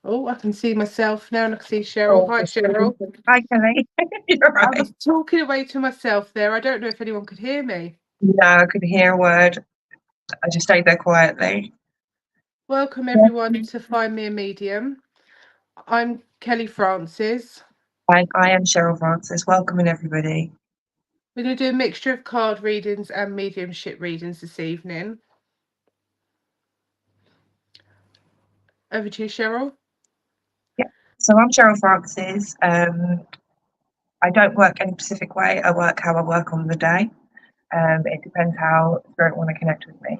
Oh, I can see myself now and I can see Cheryl. Oh, Hi, Cheryl. hi, Kelly. You're I right. was talking away to myself there. I don't know if anyone could hear me. No, I couldn't hear a word. I just stayed there quietly. Welcome, Yeah. everyone, to Find Me a Medium. I'm Kellie Francis. I am Cheryl Francis. Welcoming everybody. We're going to do a mixture of card readings and mediumship readings this evening. Over to you, Cheryl. Yeah. So I'm Cheryl Francis. I don't work any specific way. I work how I work on the day. It depends how spirit want to connect with me.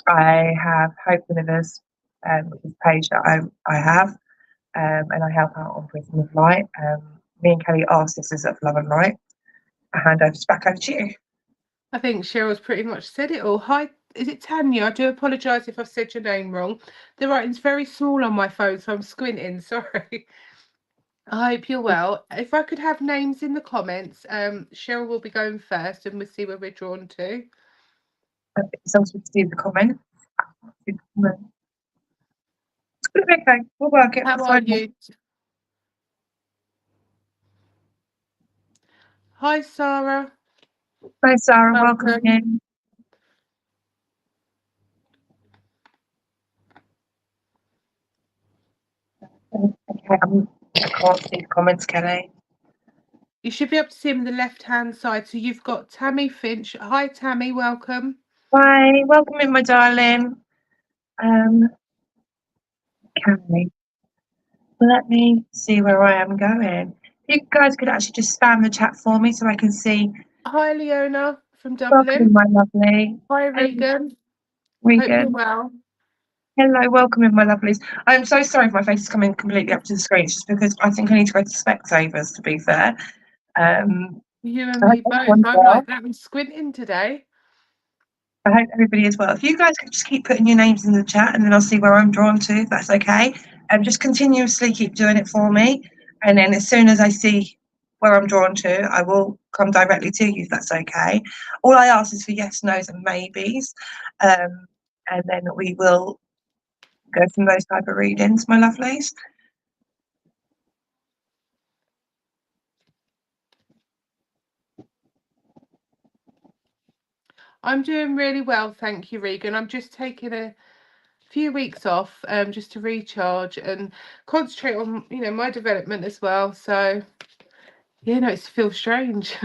I have Hope Delivers, which is a page that I have, and I help out on Prism of Light. Me and Kelly are sisters of love and light. I hand over back over to you. I think Cheryl's pretty much said it all. Hi, is it Tanya? I do apologise if I've said your name wrong. The writing's very small on my phone, so I'm squinting. Sorry. I hope you're well. If I could have names in the comments, Cheryl will be going first and we'll see where we're drawn to. Someone's to do the comment. Okay, we'll work it. How It's are fine. you? Hi, Sarah. Hi, Sarah. Welcome Welcome. in. Okay, I can't see the comments, Kelly. You should be able to see him on the left-hand side. So you've got Tammy Finch. Hi, Tammy. Welcome. Hi, welcome in, my darling. Kelly, let me see where I am going. If you guys could actually just spam the chat for me so I can see. Hi, Leona from Welcome in, Dublin. my lovely. Hi, Hello, Regan. Hope you're Regan. well. Hello, welcome in, my lovelies. I'm so sorry if my face is coming completely up to the screen. It's just because I think I need to go to Specsavers, to be fair. Um, You and I hope me both. everyone's I'm well. like that. I'm squinting today. I hope everybody is well. If you guys could just keep putting your names in the chat and then I'll see where I'm drawn to, if that's okay. Just continuously keep doing it for me. And then as soon as I see where I'm drawn to, I will come directly to you, if that's okay. All I ask is for yes, no's, and maybes. And then we will go from those type of readings, my lovelies. I'm doing really well, thank you, Regan. I'm just taking a few weeks off just to recharge and concentrate on my development as well. So it feels strange.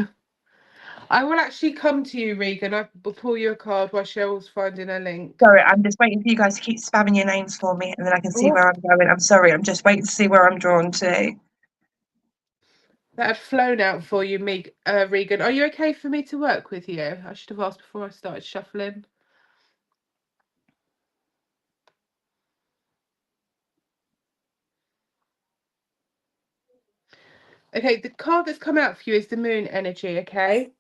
I will actually come to you, Regan. I will pull you a card while Cheryl's finding a link. Sorry, I'm just waiting for you guys to keep spamming your names for me and then I can see Oh, where I'm going. I'm sorry, I'm just waiting to see where I'm drawn to. that had flown out for you, Regan. Are you okay for me to work with you? I should have asked before I started shuffling. Okay, the card that's come out for you is the moon energy, okay?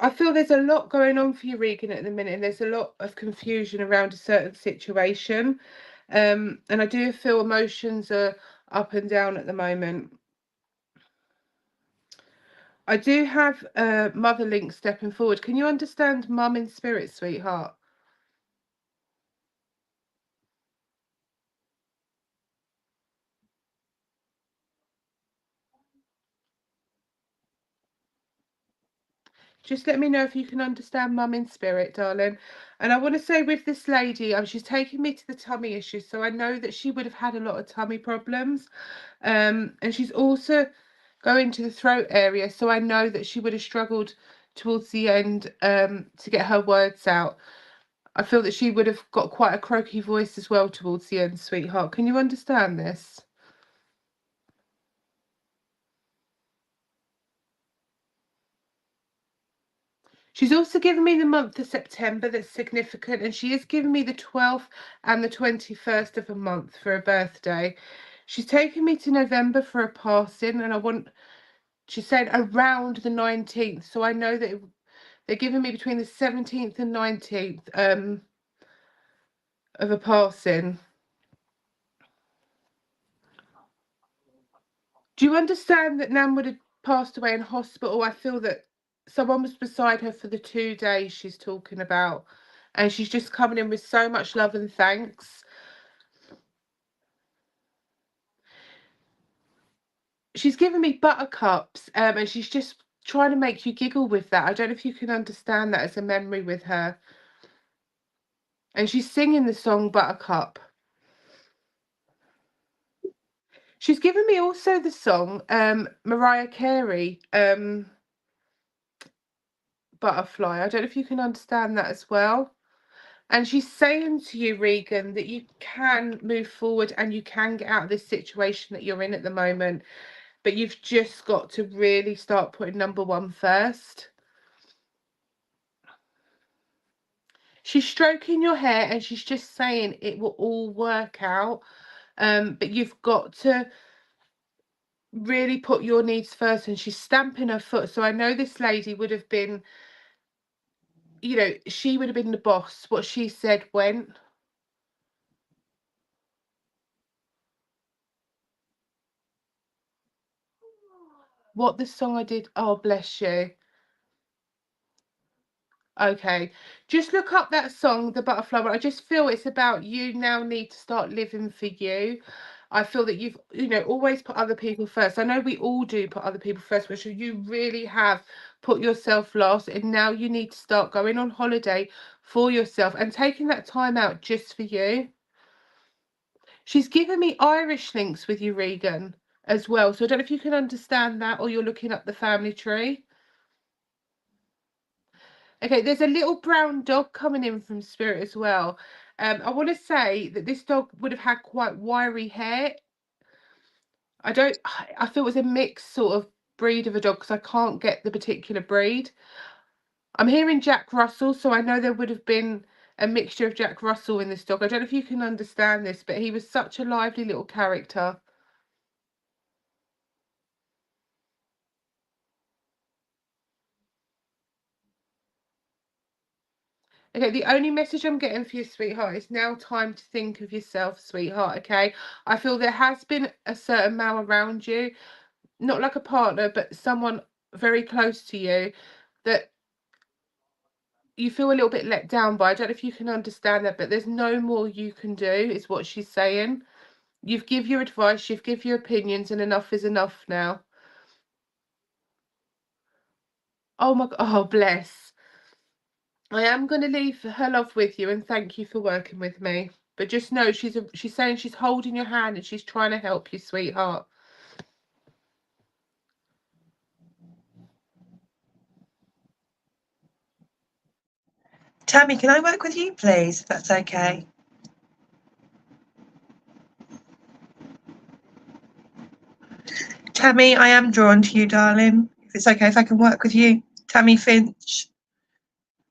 I feel there's a lot going on for you, Regan, at the minute, and there's a lot of confusion around a certain situation. And I do feel emotions are up and down at the moment. I do have Mother Link stepping forward. Can you understand Mum in spirit, sweetheart? Just let me know if you can understand Mum in spirit, darling. And I want to say with this lady, she's taking me to the tummy issues, so I know that she would have had a lot of tummy problems. And she's also going to the throat area, so I know that she would have struggled towards the end to get her words out. I feel that she would have got quite a croaky voice as well towards the end, sweetheart. Can you understand this? She's also given me the month of September that's significant, and she has given me the 12th and the 21st of a month for a birthday. She's taken me to November for a passing, and she's saying around the 19th, so I know that they're giving me between the 17th and 19th of a passing. Do you understand that Nan would have passed away in hospital? I feel that someone was beside her for the 2 days she's talking about. and she's just coming in with so much love and thanks. She's given me buttercups, and she's just trying to make you giggle with that. I don't know if you can understand that as a memory with her. And she's singing the song Buttercup. She's given me also the song Mariah Carey, Butterfly. I don't know if you can understand that as well. And she's saying to you, Regan, that you can move forward and you can get out of this situation that you're in at the moment. But you've just got to really start putting number one first. She's stroking your hair and she's just saying it will all work out. But you've got to really put your needs first. And she's stamping her foot. So I know this lady would have been, you know, she would have been the boss. What she said went. What the song I did. Oh, bless you. Okay, just look up that song, The Butterfly. I just feel it's about you now need to start living for you. I feel that you've, you know, always put other people first. I know we all do put other people first, but you really have put yourself last, and now you need to start going on holiday for yourself and taking that time out just for you. She's given me Irish links with you, Regan, as well. So I don't know if you can understand that or you're looking up the family tree. Okay, there's a little brown dog coming in from Spirit as well. I want to say that this dog would have had quite wiry hair. I feel it was a mixed sort of breed of a dog because I can't get the particular breed. I'm hearing Jack Russell, so I know there would have been a mixture of Jack Russell in this dog. I don't know if you can understand this, but he was such a lively little character. Okay, the only message I'm getting for you, sweetheart, is now time to think of yourself, sweetheart, okay? I feel there has been a certain male around you, not like a partner, but someone very close to you that you feel a little bit let down by. I don't know if you can understand that, but there's no more you can do, is what she's saying. You've give your advice, you've give your opinions, and enough is enough now. Oh my God, oh bless. I am going to leave her love with you and thank you for working with me. But just know she's saying she's holding your hand and she's trying to help you, sweetheart. Tammy, can I work with you, please, if that's okay? Tammy, I am drawn to you, darling. If it's okay if I can work with you. Tammy Finch.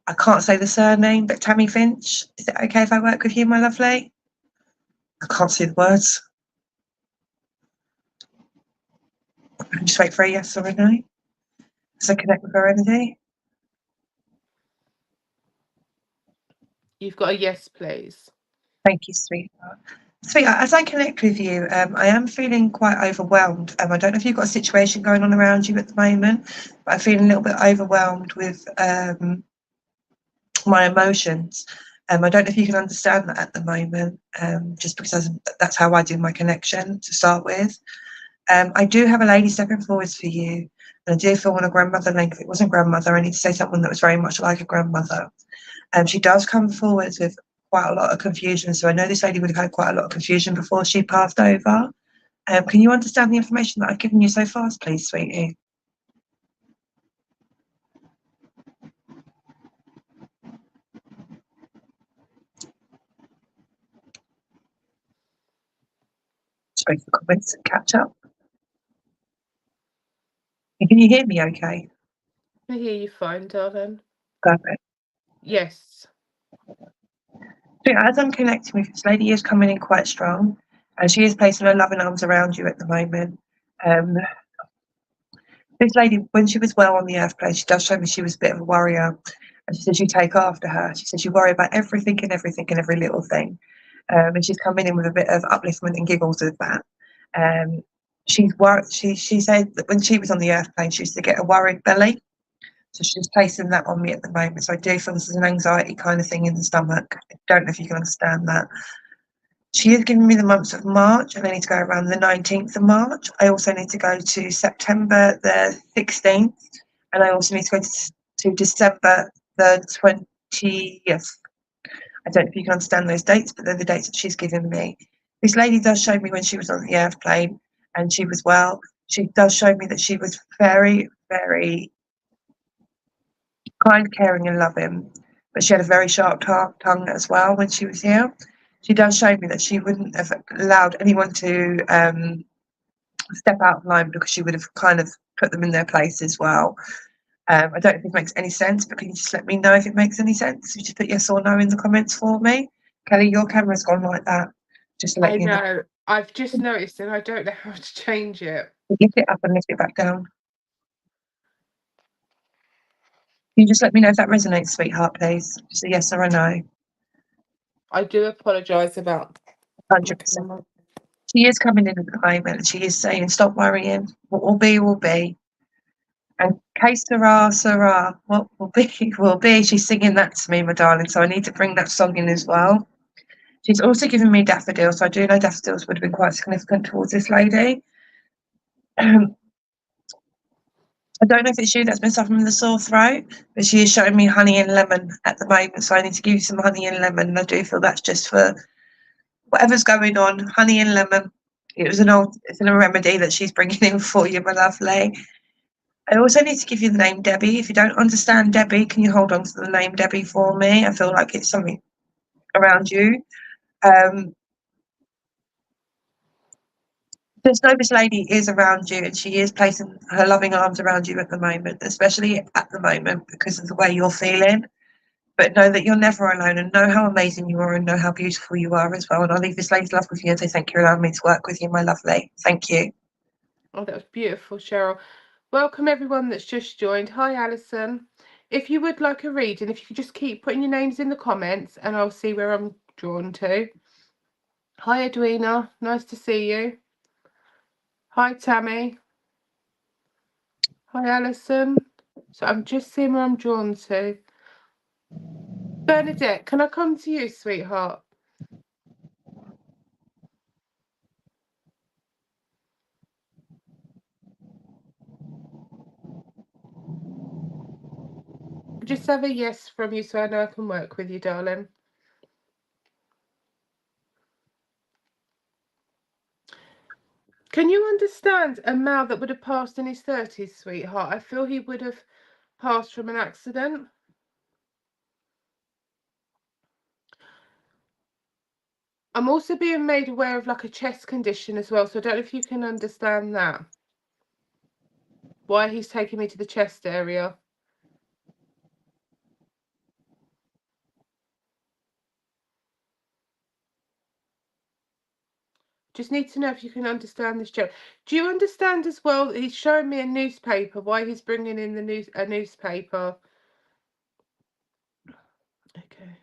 I can't say the surname, but Tammy Finch. Is it okay if I work with you, my lovely? I can't see the words. Just wait for a yes or a no. As I connect with her energy. You've got a yes, please. Thank you, sweetheart. Sweetheart, as I connect with you, I am feeling quite overwhelmed. I don't know if you've got a situation going on around you at the moment, but I feel a little bit overwhelmed with my emotions. I don't know if you can understand that at the moment, just because that's how I do my connection to start with. I do have a lady stepping forwards for you, and I do feel on a grandmother link. If it wasn't grandmother, I need to say someone that was very much like a grandmother. She does come forwards with quite a lot of confusion, so I know this lady would have had quite a lot of confusion before she passed over. Can you understand the information that I've given you so far, please, sweetie? Just wait for comments and catch up. Can you hear me okay? I hear you fine, darling. Perfect. Yes. So as I'm connecting with this lady, is coming in quite strong, and she is placing her loving arms around you at the moment. This lady, when she was well on the earth plane, she does show me she was a bit of a worrier, and she says you take after her. She says you worry about everything and every little thing, and she's coming in with a bit of upliftment and giggles with that. She's worried. She said that when she was on the earth plane, she used to get a worried belly. So she's placing that on me at the moment. So I do feel this is an anxiety kind of thing in the stomach. I don't know if you can understand that. She has given me the months of March, and I need to go around the 19th of March. I also need to go to September the 16th, and I also need to go to December the 20th. I don't know if you can understand those dates, but they're the dates that she's given me. This lady does show me when she was on the airplane and she was well. She does show me that she was very, very kind, caring, and loving, but she had a very sharp tongue as well when she was here. She does show me that she wouldn't have allowed anyone to step out of line because she would have kind of put them in their place as well. I don't know if it makes any sense, but can you just let me know if it makes any sense? You just put yes or no in the comments for me. Kelly, your camera's gone like that. Just to let I you know. know. I've just noticed and I don't know how to change it. Lift it up and lift it back down. Can you just let me know if that resonates, sweetheart, please? Just a yes or a no. I do apologise about 100%. She is coming in at the moment. She is saying, stop worrying. What will be, will be. And que sera, sera. What will be, will be. She's singing that to me, my darling. So I need to bring that song in as well. She's also given me daffodils. So I do know daffodils would have been quite significant towards this lady. I don't know if it's you that's been suffering with a sore throat, but she is showing me honey and lemon at the moment. So I need to give you some honey and lemon. And I do feel that's just for whatever's going on. Honey and lemon. It's a remedy that she's bringing in for you, my lovely. I also need to give you the name Debbie. If you don't understand Debbie, can you hold on to the name Debbie for me? I feel like it's something around you. Just know this lady is around you and she is placing her loving arms around you at the moment, especially at the moment because of the way you're feeling. But know that you're never alone and know how amazing you are and know how beautiful you are as well. And I'll leave this lady's love with you and say thank you for allowing me to work with you, my lovely. Thank you. Oh, that was beautiful, Cheryl. Welcome everyone that's just joined. Hi, Alison. If you would like a reading, if you could just keep putting your names in the comments and I'll see where I'm drawn to. Hi, Edwina. Nice to see you. Hi, Tammy. Hi, Alison. So I'm just seeing where I'm drawn to. Bernadette, can I come to you, sweetheart? Just have a yes from you so I know I can work with you, darling. Can you understand a male that would have passed in his 30s, sweetheart? I feel he would have passed from an accident. I'm also being made aware of like a chest condition as well, so I don't know if you can understand that. Why he's taking me to the chest area. Just need to know if you can understand this, Joe. Do you understand as well that he's showing me a newspaper, why he's bringing in a newspaper? Okay.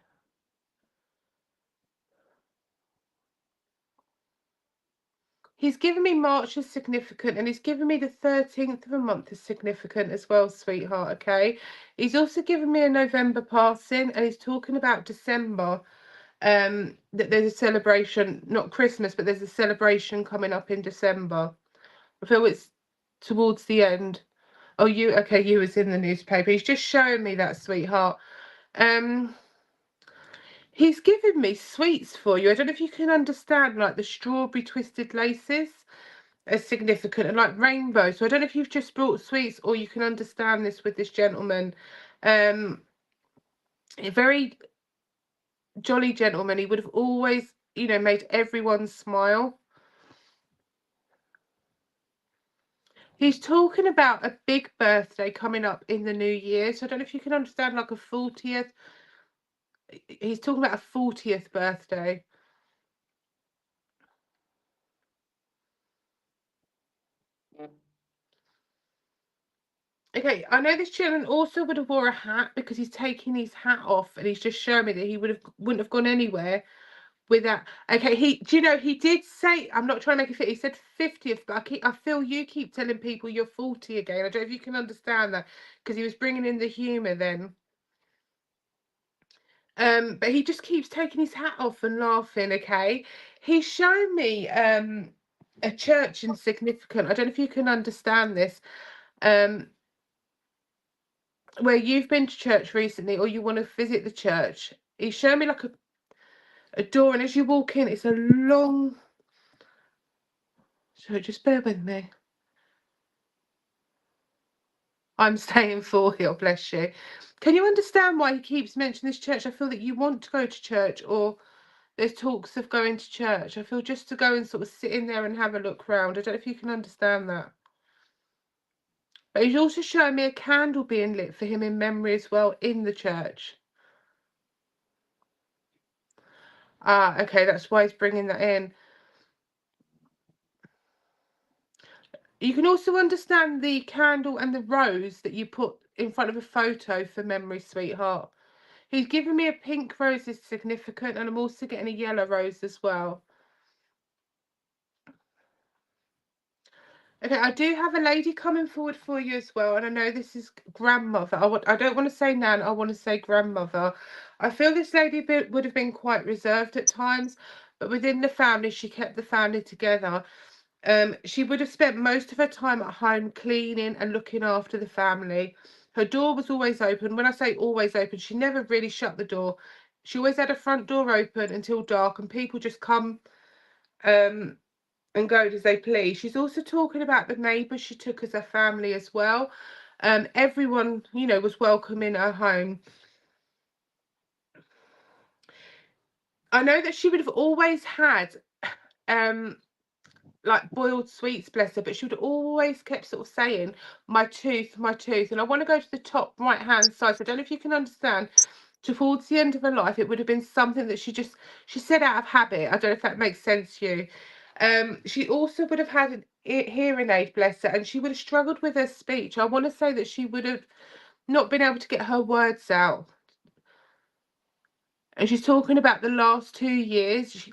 He's given me March as significant and he's given me the 13th of a month as significant as well, sweetheart, okay? He's also given me a November passing and he's talking about December. That there's a celebration, not Christmas, but there's a celebration coming up in December. I feel it's towards the end. Oh, you was in the newspaper. He's just showing me that, sweetheart. He's given me sweets for you. I don't know if you can understand, like the strawberry twisted laces as significant and like rainbow. So I don't know if you've just brought sweets or you can understand this with this gentleman. A very jolly gentleman. He would have always, made everyone smile. He's talking about a big birthday coming up in the new year. So I don't know if you can understand like a 40th. He's talking about a 40th birthday. Okay, I know this gentleman also would have wore a hat because he's taking his hat off and he's just showing me that he wouldn't have gone anywhere with that. Okay, do you know, he did say, I'm not trying to make it fit, he said 50th, but I feel you keep telling people you're 40 again. I don't know if you can understand that, because he was bringing in the humour then. But he just keeps taking his hat off and laughing. Okay, he's shown me a church insignificant. I don't know if you can understand this. Where you've been to church recently, or you want to visit the church, he's shown me like a door, and as you walk in, it's a long. So just bear with me. I'm staying for here, bless you. Can you understand why he keeps mentioning this church? I feel that you want to go to church, or there's talks of going to church. I feel just to go and sort of sit in there and have a look round. I don't know if you can understand that. But he's also showing me a candle being lit for him in memory as well in the church. Ah, okay, that's why he's bringing that in. You can also understand the candle and the rose that you put in front of a photo for memory, sweetheart. He's given me a pink rose is significant, and I'm also getting a yellow rose as well. Okay, I do have a lady coming forward for you as well, and I know this is grandmother. I don't want to say nan, I want to say grandmother. I feel this lady would have been quite reserved at times, but within the family, she kept the family together. She would have spent most of her time at home cleaning and looking after the family. Her door was always open. When I say always open, she never really shut the door. She always had her front door open until dark, and people just come and go as they please. She's also talking about the neighbours she took as her family as well. Everyone, you know, was welcome in her home. I know that she would have always had like boiled sweets, bless her, but she would always kept sort of saying, my tooth, my tooth. And I want to go to the top right hand side. So I don't know if you can understand. Towards the end of her life, it would have been something that she said out of habit. I don't know if that makes sense to you. She also would have had an hearing aid, bless her, and she would have struggled with her speech. I want to say that she would have not been able to get her words out. And she's talking about the last 2 years.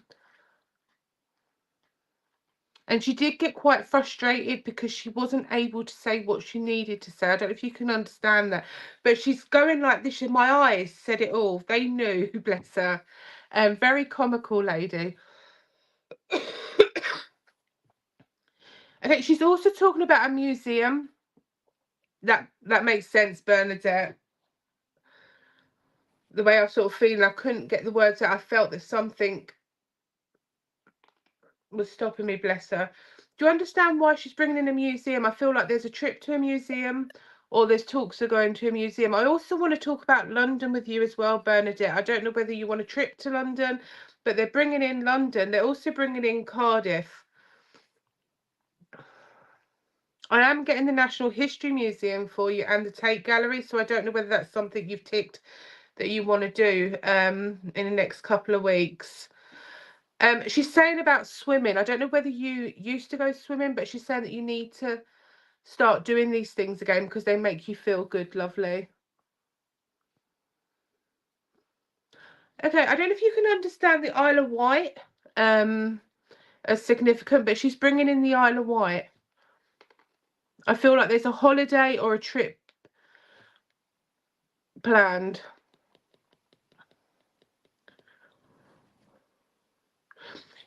And she did get quite frustrated because she wasn't able to say what she needed to say. I don't know if you can understand that. But she's going like this. My eyes said it all. They knew, bless her. Very comical lady. Okay, she's also talking about a museum. That makes sense, Bernadette. The way I was sort of feeling, I couldn't get the words out. I felt that something was stopping me, bless her. Do you understand why she's bringing in a museum? I feel like there's a trip to a museum, or there's talks of going to a museum. I also want to talk about London with you as well, Bernadette. I don't know whether you want a trip to London, but they're bringing in London. They're also bringing in Cardiff. I am getting the National History Museum for you and the Tate Gallery, so I don't know whether that's something you've ticked that you want to do in the next couple of weeks. She's saying about swimming. I don't know whether you used to go swimming, but she's saying that you need to start doing these things again because they make you feel good, lovely. Okay, I don't know if you can understand the Isle of Wight as significant, but she's bringing in the Isle of Wight. I feel like there's a holiday or a trip planned.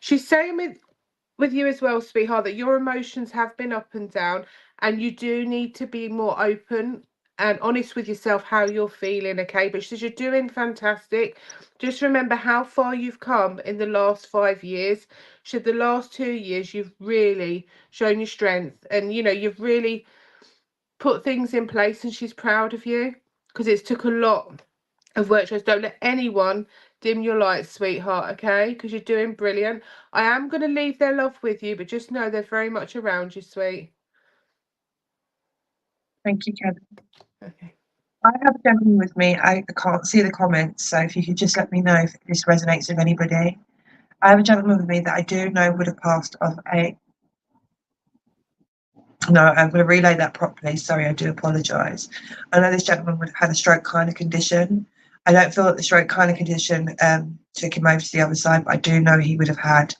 She's saying with you as well, sweetheart, that your emotions have been up and down, and you do need to be more open and honest with yourself how you're feeling, okay? But she says you're doing fantastic. Just remember how far you've come in the last 5 years. She said the last 2 years you've really shown your strength, and you know you've really put things in place, and she's proud of you because it's took a lot of work. Shows don't let anyone dim your lights, sweetheart, okay? Because you're doing brilliant. I am going to leave their love with you, but just know they're very much around you, sweet. Thank you, Kellie. Okay. I have a gentleman with me. I can't see the comments, so if you could just let me know if this resonates with anybody. I have a gentleman with me that I do know would have passed of a. No, I'm going to relay that properly. Sorry, I do apologise. I know this gentleman would have had a stroke kind of condition. I don't feel that the stroke kind of condition took him over to the other side, but I do know he would have had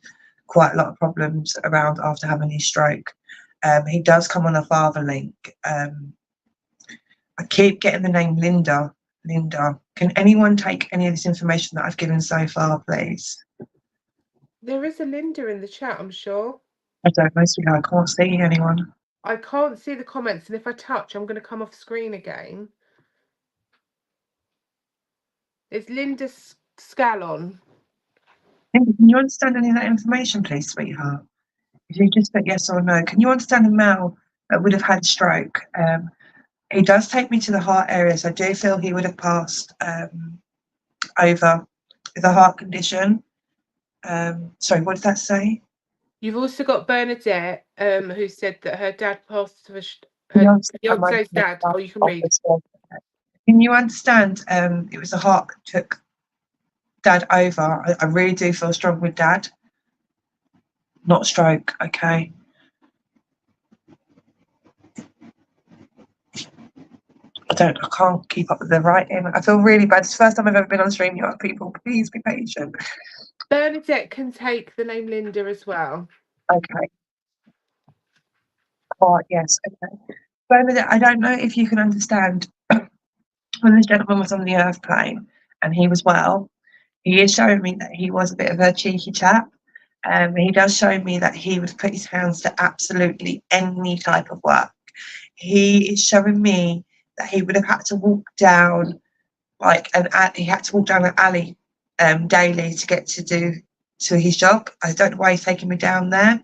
quite a lot of problems around after having his stroke. He does come on a father link. I keep getting the name Linda. Linda, can anyone take any of this information that I've given so far, please? There is a Linda in the chat, I'm sure. I don't know, sweetheart. I can't see anyone. I can't see the comments, and if I touch, I'm going to come off screen again. It's Linda Scallon. Can you understand any of that information, please, sweetheart? If you just put yes or no. Can you understand a male that would have had a stroke? He does take me to the heart area, so I do feel he would have passed over with a heart condition. Sorry, what did that say? You've also got Bernadette, who said that her dad passed to her fiance's dad. Oh, you can read. Can you understand? It was the heart that took dad over. I really do feel strong with dad. Not stroke, okay. I can't keep up with the writing. I feel really bad. It's the first time I've ever been on stream. You people, please be patient. Bernadette can take the name Linda as well. Okay. Oh, yes, okay. Bernadette, I don't know if you can understand when this gentleman was on the earth plane and he was well, he is showing me that he was a bit of a cheeky chap. He does show me that he would put his hands to absolutely any type of work. He is showing me that he would have had to walk down he had to walk down an alley daily to get to his job. I don't know why he's taking me down there.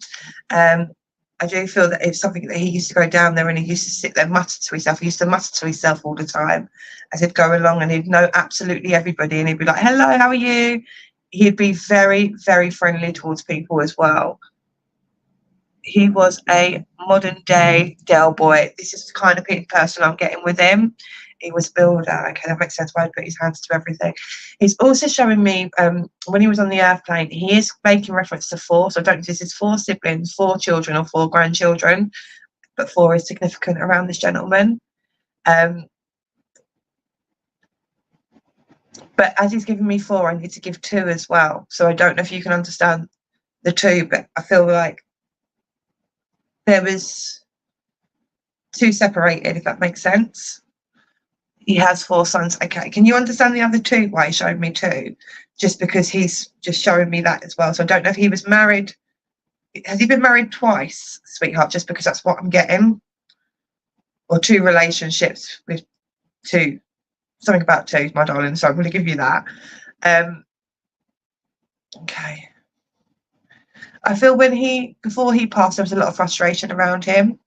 I do feel that it's something that he used to go down there and he used to sit there and mutter to himself. He used to mutter to himself all the time as he'd go along, and he'd know absolutely everybody, and he'd be like, hello, how are you? He'd be very, very friendly towards people as well. He was a modern day Del boy. This is the kind of person I'm getting with him. He was a builder. Okay, that makes sense why he'd put his hands to everything. He's also showing me when he was on the airplane, he is making reference to 4. So I don't know if this is 4 siblings, 4 children, or 4 grandchildren, but 4 is significant around this gentleman. But as he's giving me 4, I need to give 2 as well. So I don't know if you can understand the 2, but I feel like there was 2 separated, if that makes sense. He has 4 sons. Okay, can you understand the other 2 why he showed me 2? Just because he's just showing me that as well. So I don't know if he was married. Has he been married twice, sweetheart? Just because that's what I'm getting. Or 2 relationships with 2. Something about 2, my darling. So I'm going to give you that. Okay. I feel before he passed, there was a lot of frustration around him.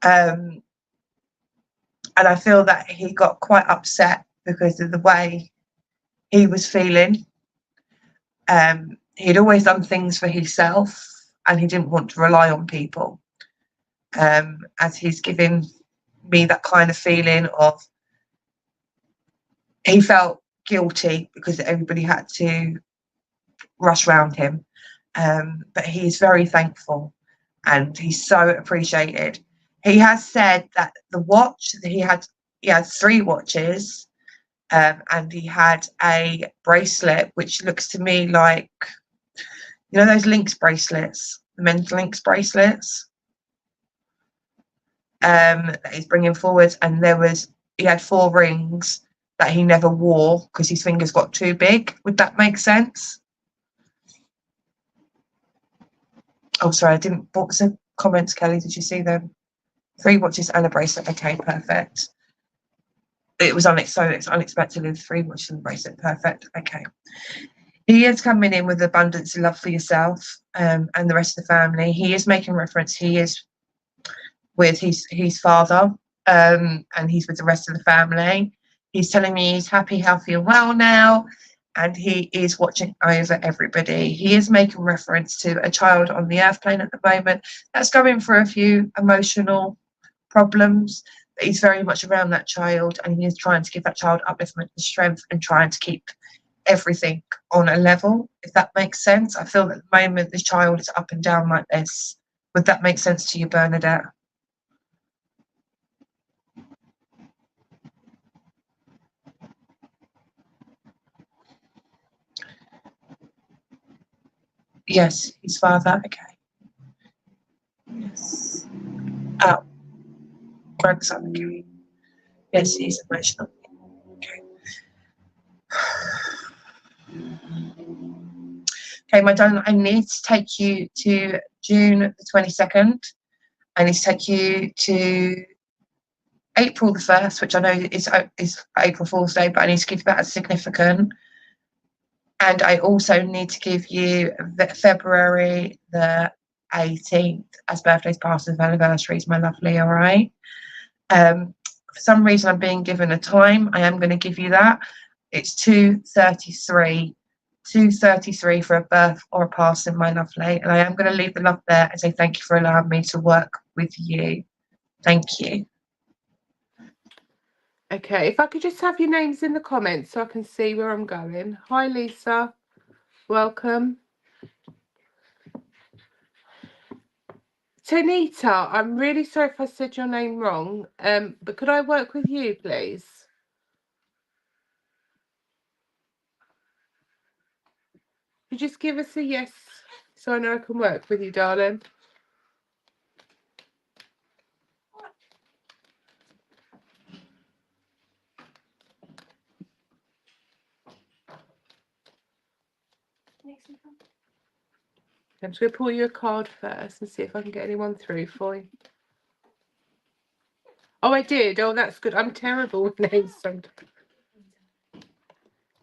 And I feel that he got quite upset because of the way he was feeling. He'd always done things for himself and he didn't want to rely on people. As he's giving me that kind of feeling of, he felt guilty because everybody had to rush around him. But he's very thankful and he's so appreciated. He has said that the watch that he had 3 watches, and he had a bracelet which looks to me like, you know, those Lynx bracelets, the men's Lynx bracelets, that he's bringing forward. And he had 4 rings that he never wore because his fingers got too big. Would that make sense? Oh, sorry, I didn't. What was the comments, Kelly? Did you see them? 3 watches and a bracelet. Okay, perfect. It was unexpectedly 3 watches and a bracelet. Perfect. Okay. He is coming in with abundance of love for yourself and the rest of the family. He is making reference. He is with his father, and he's with the rest of the family. He's telling me he's happy, healthy, and well now, and he is watching over everybody. He is making reference to a child on the earth plane at the moment that's going through a few emotional problems, but he's very much around that child, and he is trying to give that child upliftment and strength and trying to keep everything on a level, if that makes sense. I feel that at the moment this child is up and down like this. Would that make sense to you, Bernadette? Yes, his father. Okay. Yes. Oh, grandson. Okay. Yes, he's emotional. Okay. Okay, my darling, I need to take you to June the 22nd. I need to take you to April the 1st, which I know is April Fool's Day, but I need to give that as significant. And I also need to give you February the 18th as birthdays, passes, and anniversaries, my lovely, all right? For some reason, I'm being given a time. I am going to give you that. It's 2:33. 2:33 for a birth or a passing, my lovely. And I am going to leave the love there and say thank you for allowing me to work with you. Thank you. Okay, if I could just have your names in the comments so I can see where I'm going. Hi, Lisa. Welcome. Tanita, I'm really sorry if I said your name wrong, but could I work with you, please? You just give us a yes so I know I can work with you, darling. I'm just going to pull you a card first and see if I can get anyone through for you. Oh, I did. Oh, that's good. I'm terrible with names sometimes.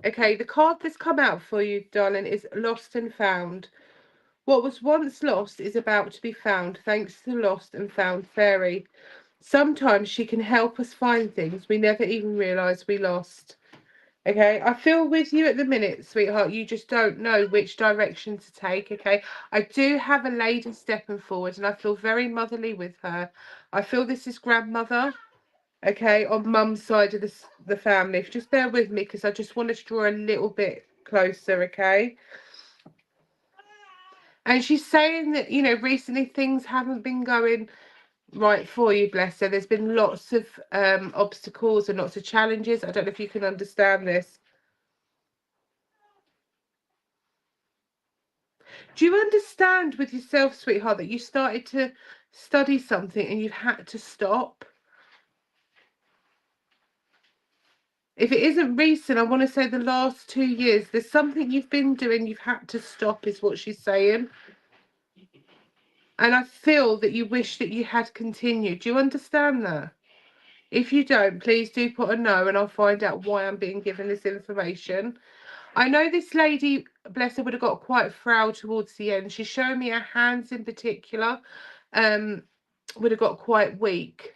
Okay, the card that's come out for you, darling, is Lost and Found. What was once lost is about to be found, thanks to the Lost and Found Fairy. Sometimes she can help us find things we never even realised we lost. Okay, I feel with you at the minute, sweetheart. You just don't know which direction to take, okay? I do have a lady stepping forward, and I feel very motherly with her. I feel this is grandmother, okay, on mum's side of the family. If you just bear with me, because I just wanted to draw a little bit closer, okay? And she's saying that, you know, recently things haven't been going right for you, bless her. There's been lots of obstacles and lots of challenges. I don't know if you can understand this. Do you understand with yourself, sweetheart, that you started to study something and you've had to stop? If it isn't recent, I want to say the last 2 years, there's something you've been doing, you've had to stop, is what she's saying. And I feel that you wish that you had continued. Do you understand that? If you don't, please do put a no and I'll find out why I'm being given this information. I know this lady, bless her, would have got quite frail towards the end. She's showing me her hands in particular, would have got quite weak.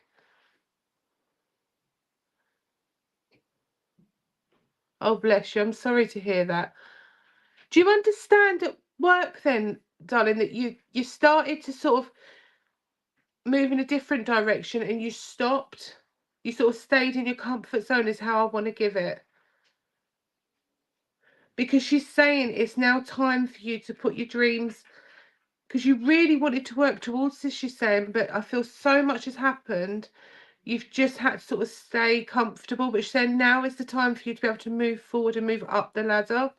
Oh, bless you. I'm sorry to hear that. Do you understand at work then, darling, that you started to sort of move in a different direction and you stopped? You sort of stayed in your comfort zone is how I want to give it. Because she's saying it's now time for you to put your dreams, because you really wanted to work towards this, she's saying, but I feel so much has happened. You've just had to sort of stay comfortable, but she's saying now is the time for you to be able to move forward and move up the ladder.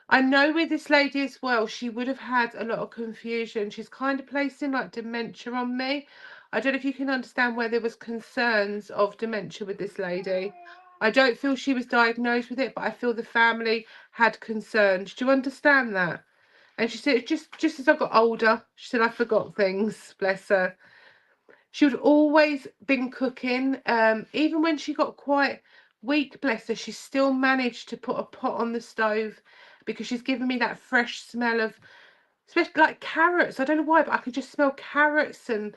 I know with this lady as well, she would have had a lot of confusion. She's kind of placing like dementia on me. I don't know if you can understand where there was concerns of dementia with this lady. I don't feel she was diagnosed with it, but I feel the family had concerns. Do you understand that? And she said, just as I got older, she said, I forgot things, bless her. She would always been cooking. Even when she got quite weak, bless her, she still managed to put a pot on the stove because she's given me that fresh smell of, especially like carrots. I don't know why, but I could just smell carrots and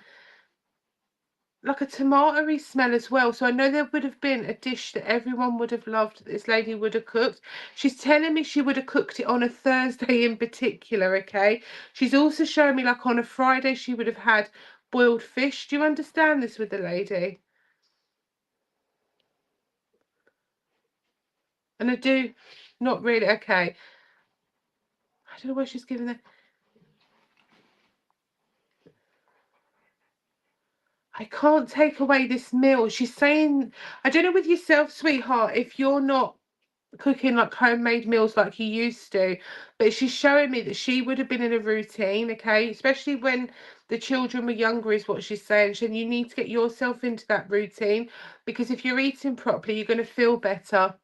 like a tomatoey smell as well. So I know there would have been a dish that everyone would have loved, that this lady would have cooked. She's telling me she would have cooked it on a Thursday in particular, okay? She's also showing me like on a Friday she would have had boiled fish. Do you understand this with the lady? And I do, not really, okay. I don't know where she's giving that. I can't take away this meal. She's saying, I don't know with yourself, sweetheart, if you're not cooking like homemade meals like he used to, but she's showing me that she would have been in a routine, okay, especially when the children were younger, is what she's saying. She, you need to get yourself into that routine, because if you're eating properly, you're going to feel better.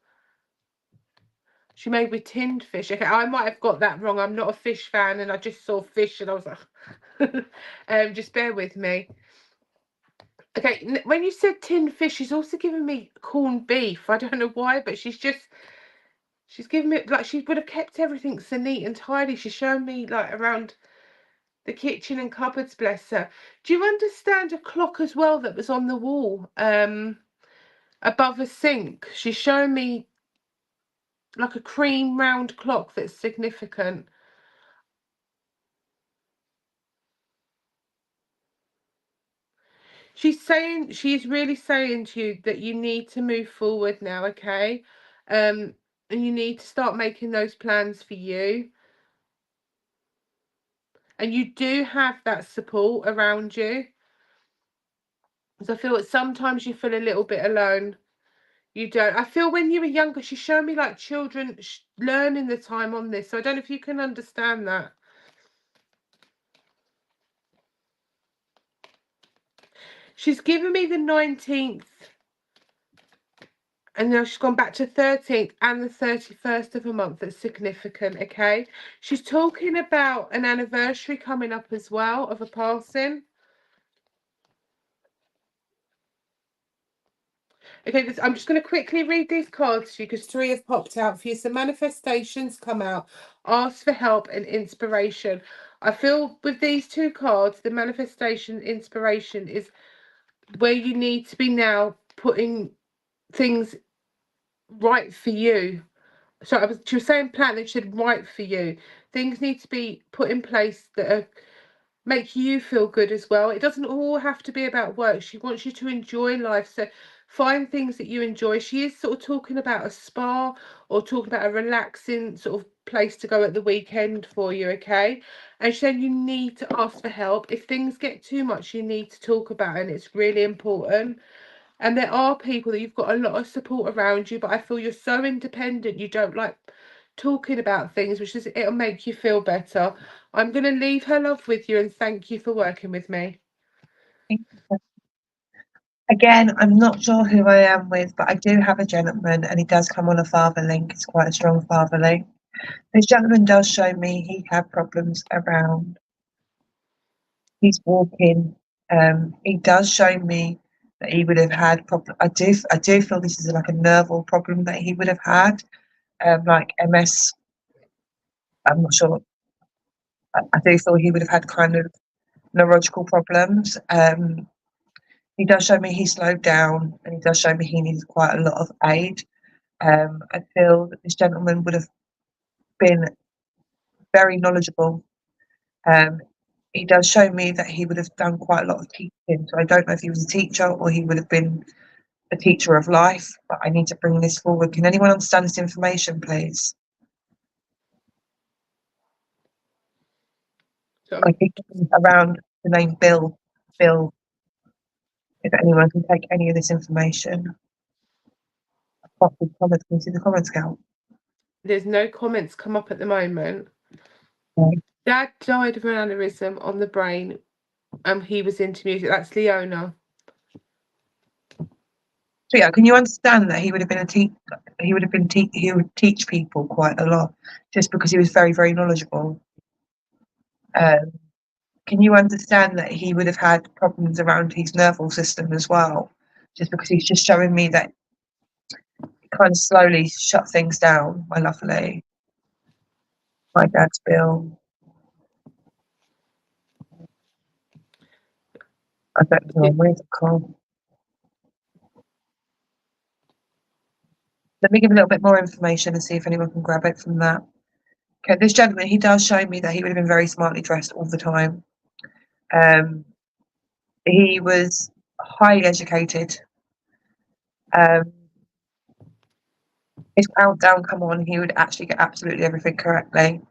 She made with tinned fish. Okay, I might have got that wrong. I'm not a fish fan, and I just saw fish and I was like, just bear with me. Okay, when you said tinned fish, she's also given me corned beef. I don't know why, but she's given me, like, she would have kept everything so neat and tidy. She's shown me like around the kitchen and cupboards, bless her. Do you understand a clock as well that was on the wall above a sink? She's showing me like a cream round clock that's significant. She's really saying to you that you need to move forward now, okay? And you need to start making those plans for you. And you do have that support around you. Because I feel that sometimes you feel a little bit alone. You don't. I feel when you were younger, she's showing me like children learning the time on this. So I don't know if you can understand that. She's given me the 19th. And now she's gone back to 13th and the 31st of a month. That's significant, okay? She's talking about an anniversary coming up as well of a passing. Okay, I'm just going to quickly read these cards to you because 3 have popped out for you. So manifestations come out. Ask for help and inspiration. I feel with these 2 cards, the manifestation inspiration is where you need to be now, putting things right for you. So she was saying plan, then she said right for you. Things need to be put in place that make you feel good as well. It doesn't all have to be about work. She wants you to enjoy life. So find things that you enjoy. She is sort of talking about a spa or talking about a relaxing sort of place to go at the weekend for you, okay? And she said you need to ask for help. If things get too much, you need to talk about it, and it's really important. And there are people that you've got a lot of support around you, but I feel you're so independent, you don't like talking about things, which is, it'll make you feel better. I'm going to leave her love with you and thank you for working with me. Again, I'm not sure who I am with, but I do have a gentleman, and he does come on a father link. It's quite a strong father link. This gentleman does show me he had problems around his walking. He does show me that he would have had problem. I do feel this is like a nerval problem that he would have had, like MS. I'm not sure. I do feel he would have had kind of neurological problems. He does show me he slowed down, and he does show me he needed quite a lot of aid. I feel that this gentleman would have been very knowledgeable. He does show me that he would have done quite a lot of teaching. So I don't know if he was a teacher or he would have been a teacher of life, but I need to bring this forward. Can anyone understand this information, please? I think around the name Bill. Bill, if anyone can take any of this information. Comments, can you see the comments count? There's no comments come up at the moment. Okay. Dad died of an aneurysm on the brain. He was into music. That's Leona. So yeah, can you understand that he would have been he would teach people quite a lot just because he was very, very knowledgeable. Can you understand that he would have had problems around his nerval system as well, just because he's just showing me that he kind of slowly shut things down, my lovely. My dad's Bill. I don't know, where's it called? Let me give a little bit more information and see if anyone can grab it from that. Okay, this gentleman, he does show me that he would have been very smartly dressed all the time. He was highly educated. His countdown come on, he would actually get absolutely everything correctly.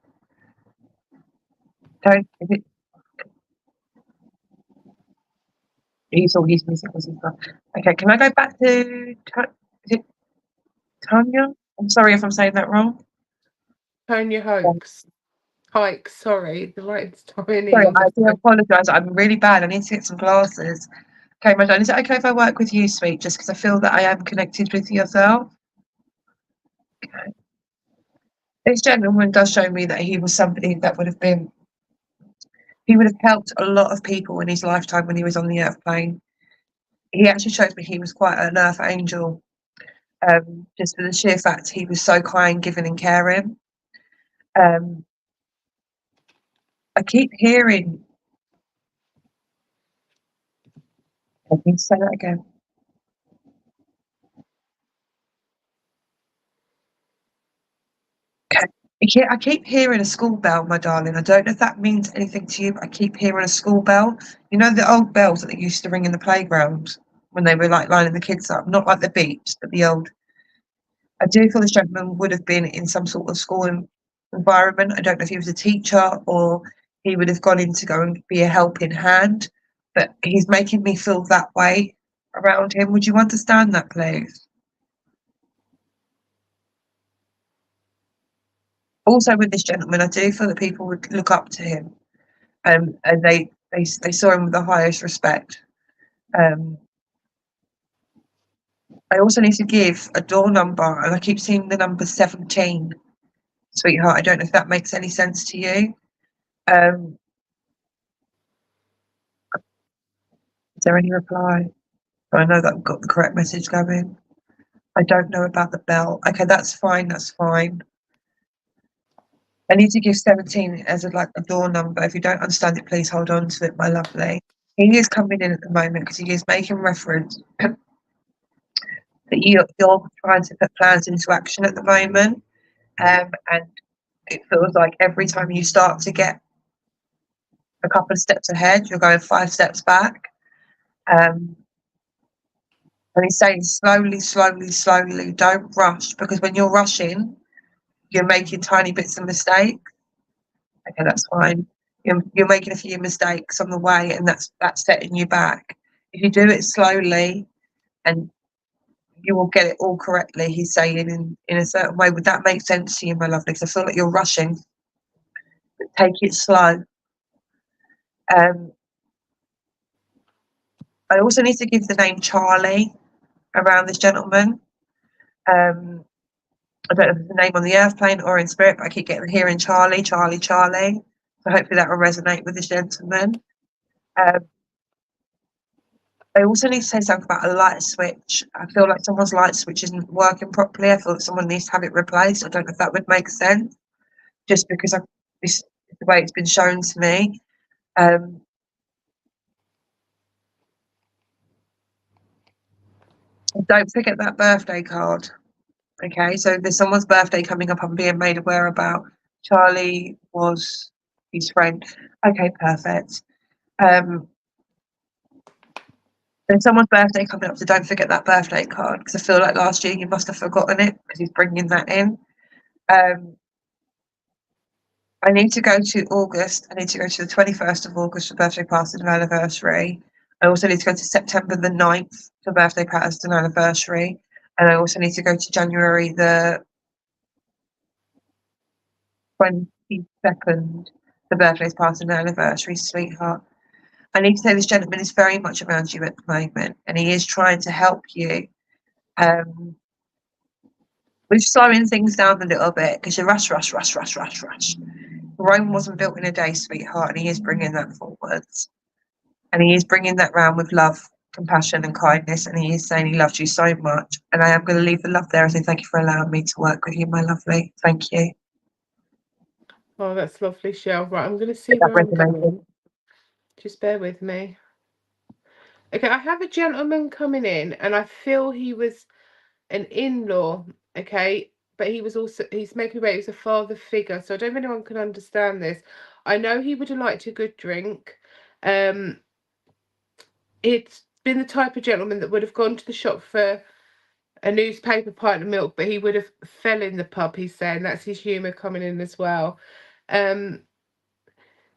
Don't, is it, he's all his music was as well. Okay, can I go back to is it Tanya I'm sorry if I'm saying that wrong. Tonya Hikes. Hikes, sorry. The writing's tiny Sorry, on I the do phone. apologise. I'm really bad. I need to get some glasses. Okay, my darling, is it okay if I work with you, sweet? Just because I feel that I am connected with yourself. Okay. This gentleman does show me that he was somebody that he would have helped a lot of people in his lifetime when he was on the earth plane. He actually shows me he was quite an earth angel, just for the sheer fact he was so kind, giving, and caring. Um, I keep hearing. Can you say that again? Okay. I keep hearing a school bell, my darling. I don't know if that means anything to you, but I keep hearing a school bell. You know the old bells that they used to ring in the playground when they were like lining the kids up, not like the beeps, but the old. I do feel this gentleman would have been in some sort of school environment. I don't know if he was a teacher or he would have gone in to go and be a helping hand, but he's making me feel that way around him. Would you understand that, please? Also, with this gentleman, I do feel that people would look up to him, and they saw him with the highest respect. Um, I also need to give a door number, and I keep seeing the number 17, sweetheart. I don't know if that makes any sense to you. Um, is there any reply? I know that I've got the correct message going. I don't know about the bell. Okay, that's fine. That's fine. I need to give 17 as a door number. If you don't understand it, please hold on to it, my lovely. He is coming in at the moment because he is making reference that you're trying to put plans into action at the moment. And it feels like every time you start to get a couple of steps ahead, you're going 5 steps back. Um, and he's saying slowly, slowly, slowly, don't rush, because when you're rushing, you're making tiny bits of mistakes. Okay, that's fine. You're making a few mistakes on the way, and that's setting you back. If you do it slowly, and you will get it all correctly, he's saying in a certain way. Would that make sense to you, my lovely? Because I feel like you're rushing. But take it slow. Um, I also need to give the name Charlie around this gentleman. Um, I don't know if it's the name on the earth plane or in spirit, but I keep hearing Charlie, Charlie, Charlie. So hopefully that will resonate with this gentleman. Um, I also need to say something about a light switch. I feel like someone's light switch isn't working properly. I feel like someone needs to have it replaced. I don't know if that would make sense, just because this is the way it's been shown to me. Don't forget that birthday card. Okay, so there's someone's birthday coming up I'm being made aware about. Charlie was his friend. Okay, perfect. There's someone's birthday coming up, so don't forget that birthday card, because I feel like last year you must have forgotten it because he's bringing that in. I need to go to August. I need to go to the 21st of August for birthday party and anniversary. I also need to go to September the 9th for birthday party and anniversary. And I also need to go to January the 22nd for birthday party and anniversary, sweetheart. I need to say this gentleman is very much around you at the moment, and he is trying to help you. With slowing things down a little bit, because you rush, rush, rush, rush, rush, rush. Rome wasn't built in a day, sweetheart, and he is bringing that forwards. And he is bringing that round with love, compassion, and kindness. And he is saying he loves you so much. And I am going to leave the love there and say thank you for allowing me to work with you, my lovely. Thank you. Oh, that's lovely, Cheryl. Right, I'm going to see That where I'm resonated. going. Just bear with me. Okay, I have a gentleman coming in, and I feel he was an in-law, okay? But he's making away, he was a father figure. So I don't know if anyone can understand this. I know he would have liked a good drink. It's been the type of gentleman that would have gone to the shop for a newspaper pint of milk, but he would have fell in the pub, he's saying. That's his humour coming in as well.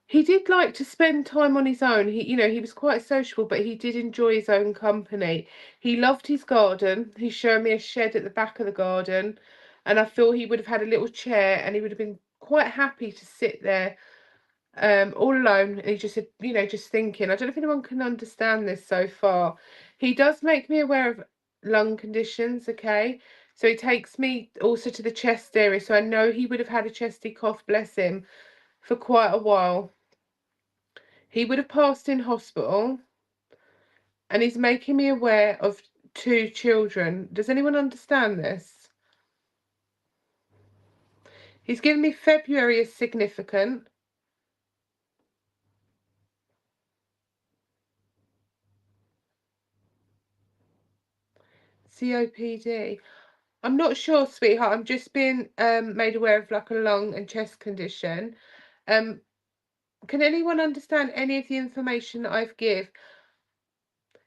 He did like to spend time on his own. He was quite sociable, but he did enjoy his own company. He loved his garden. He's shown me a shed at the back of the garden. and I feel he would have had a little chair and he would have been quite happy to sit there all alone. And he just said, you know, just thinking. I don't know if anyone can understand this so far. He does make me aware of lung conditions, okay? So he takes me also to the chest area. So I know he would have had a chesty cough, bless him, for quite a while. He would have passed in hospital, and he's making me aware of 2 children. Does anyone understand this? He's given me February as significant. COPD. I'm not sure, sweetheart. I'm just being made aware of like a lung and chest condition. Um, can anyone understand any of the information that I've give?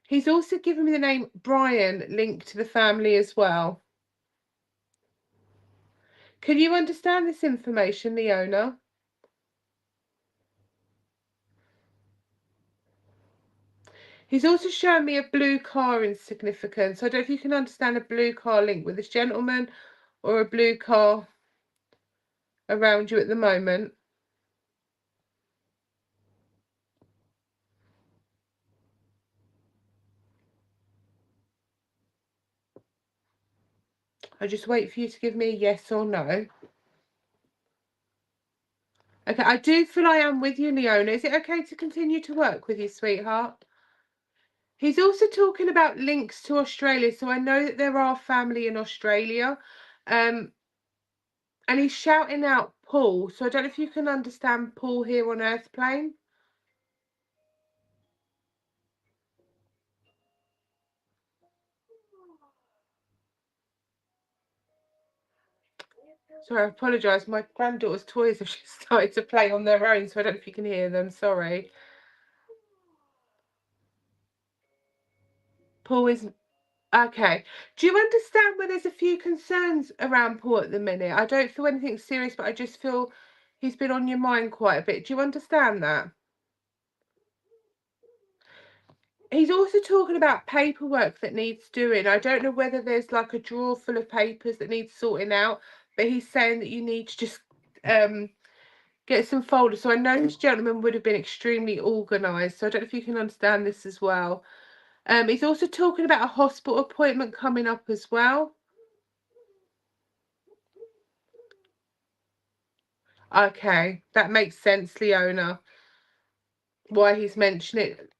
He's also given me the name Brian linked to the family as well. Can you understand this information, Leona? He's also shown me a blue car in significance. I don't know if you can understand a blue car link with this gentleman or a blue car around you at the moment. I just wait for you to give me a yes or no. Okay, I do feel I am with you, Leona. Is it okay to continue to work with you, sweetheart? He's also talking about links to Australia, so I know that there are family in Australia. And he's shouting out Paul, so I don't know if you can understand Paul here on Earth plane. Sorry, I apologise. My granddaughter's toys have just started to play on their own, so I don't know if you can hear them. Sorry. Paul is okay. Do you understand where there's a few concerns around Paul at the minute? I don't feel anything serious, but I just feel he's been on your mind quite a bit. Do you understand that? He's also talking about paperwork that needs doing. I don't know whether there's like a drawer full of papers that needs sorting out, but he's saying that you need to just get some folders. So I know this gentleman would have been extremely organised. So I don't know if you can understand this as well. He's also talking about a hospital appointment coming up as well. Okay, that makes sense, Leona, why he's mentioned it.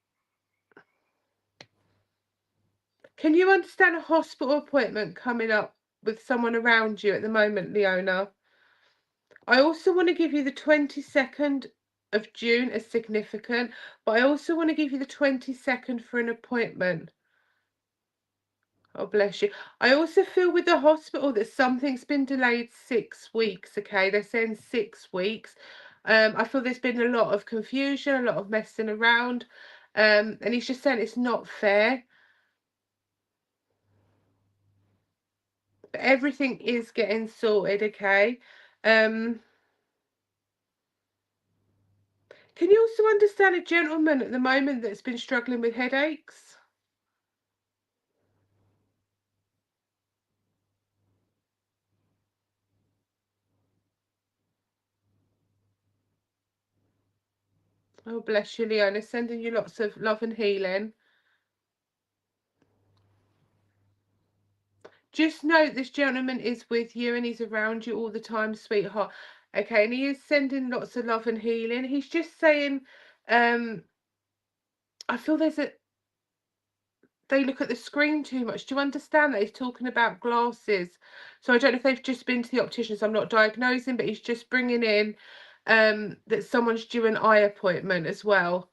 Can you understand a hospital appointment coming up with someone around you at the moment, Leona? I also want to give you the 22nd of June as significant, but I also want to give you the 22nd for an appointment. Oh, bless you. I also feel with the hospital that something's been delayed 6 weeks, okay? They're saying 6 weeks. I feel there's been a lot of confusion, a lot of messing around. And he's just saying it's not fair. But everything is getting sorted, okay? Can you also understand a gentleman at the moment that's been struggling with headaches? Oh, bless you, Leona. Sending you lots of love and healing. Just know this gentleman is with you and he's around you all the time, sweetheart. Okay, and he is sending lots of love and healing. He's just saying, I feel they look at the screen too much. Do you understand that? He's talking about glasses. So I don't know if they've just been to the opticians. I'm not diagnosing, but he's just bringing in that someone's due an eye appointment as well.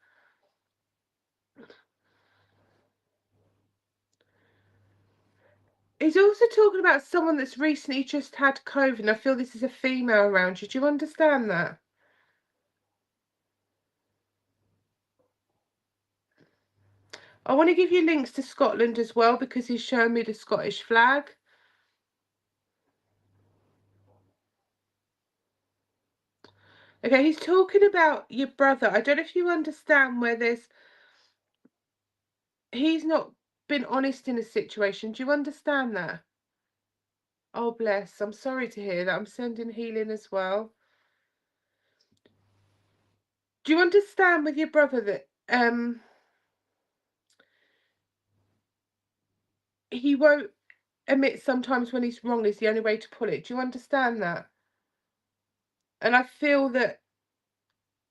He's also talking about someone that's recently just had COVID. And I feel this is a female around you. Do you understand that? I want to give you links to Scotland as well because he's shown me the Scottish flag. Okay, he's talking about your brother. I don't know if you understand where he's not been honest in a situation. Do you understand that? Oh, bless. I'm sorry to hear that. I'm sending healing as well. Do you understand with your brother that he won't admit sometimes when he's wrong is the only way to pull it? Do you understand that? And I feel that